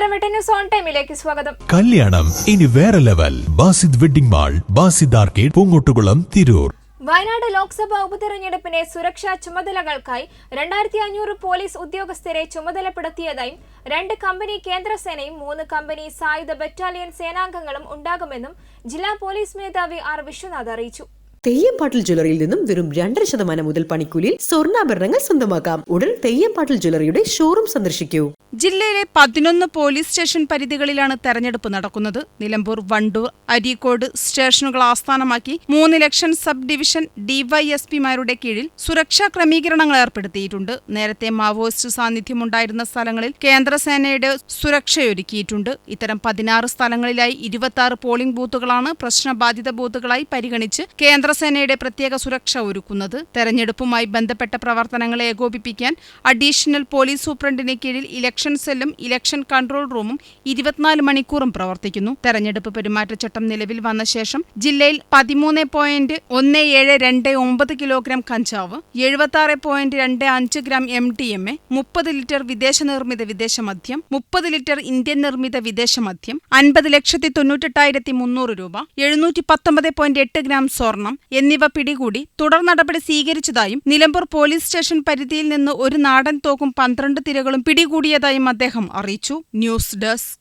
നമസ്കാരം, news on ടൈമിലേക്ക് സ്വാഗതം. കല്യാണം ഇനി വേറെ level. Basid wedding mall, Basid arcade, Poongottukulam, Tirur. Wayanad Lok Sabha ഉപതെരഞ്ഞെടുപ്പിന്റെ സുരക്ഷാ ചുമതലകൾക്കായി 2500 പോലീസ് ഉദ്യോഗസ്ഥരെ ചുമതലപ്പെടുത്തിയതായും 2 കമ്പനി കേന്ദ്രസേനയും 3 കമ്പനി സായുധ ബറ്റാലിയൻ സേനാംഗങ്ങളും ഉണ്ടാകുമെന്നും ജില്ലാ പോലീസ് മേധാവി ആർ വിശ്വനാഥ് അറിയിച്ചു. തെയ്യംപാട്ടിൽ ജ്വല്ലറിയിൽ നിന്നും വെറും 2% മുതൽ പണിക്കൂലിയിൽ സ്വർണ്ണാഭരണങ്ങൾ സ്വന്തമാക്കാം. ഉടൻ തെയ്യംപാട്ടിൽ ജ്വല്ലറിയുടെ ഷോറൂം സന്ദർശിക്കൂ. ജില്ലയിലെ 11 പോലീസ് സ്റ്റേഷൻ പരിധികളിലാണ് തെരഞ്ഞെടുപ്പ് നടക്കുന്നത്. നിലമ്പൂർ, വണ്ടൂർ, അരീക്കോട് സ്റ്റേഷനുകൾ ആസ്ഥാനമാക്കി 3 ലക്ഷം സബ് ഡിവിഷൻ ഡിവൈഎസ്പിമാരുടെ കീഴിൽ സുരക്ഷാ ക്രമീകരണങ്ങൾ ഏർപ്പെടുത്തിയിട്ടുണ്ട്. നേരത്തെ മാവോയിസ്റ്റ് സാന്നിധ്യമുണ്ടായിരുന്ന സ്ഥലങ്ങളിൽ കേന്ദ്രസേനയുടെ സുരക്ഷയൊരുക്കിയിട്ടുണ്ട്. ഇത്തരം 16 സ്ഥലങ്ങളിലായി 26 പോളിംഗ് ബൂത്തുകളാണ് പ്രശ്നബാധിത ബൂത്തുകളായി പരിഗണിച്ച് കേന്ദ്രസേനയുടെ പ്രത്യേക സുരക്ഷ ഒരുക്കുന്നത്. തെരഞ്ഞെടുപ്പുമായി ബന്ധപ്പെട്ട പ്രവർത്തനങ്ങളെ ഏകോപിപ്പിക്കാൻ അഡീഷണൽ പോലീസ് സൂപ്രണ്ടിന് കീഴിൽ ഇലക്ഷൻ സെല്ലും ഇലക്ഷൻ കൺട്രോൾ റൂമും 24 മണിക്കൂറും പ്രവർത്തിക്കുന്നു. തെരഞ്ഞെടുപ്പ് പെരുമാറ്റച്ചട്ടം നിലവിൽ വന്ന ശേഷം ജില്ലയിൽ 13.1729 കിലോഗ്രാം കഞ്ചാവ്, 76.25 ഗ്രാം MDMA, 30 ലിറ്റർ വിദേശ നിർമ്മിത വിദേശമദ്യം, 30 ലിറ്റർ ഇന്ത്യൻ നിർമ്മിത വിദേശമദ്യം, 50,98,300 രൂപ, 719.8 ഗ്രാം സ്വർണം എന്നിവ പിടികൂടി തുടർ നടപടി സ്വീകരിച്ചതായും നിലമ്പൂർ പോലീസ് സ്റ്റേഷൻ പരിധിയിൽ നിന്ന് ഒരു നാടൻ തോക്കും 12 തിരകളും പിടികൂടിയതായും അദ്ദേഹം അറിയിച്ചു. News desk.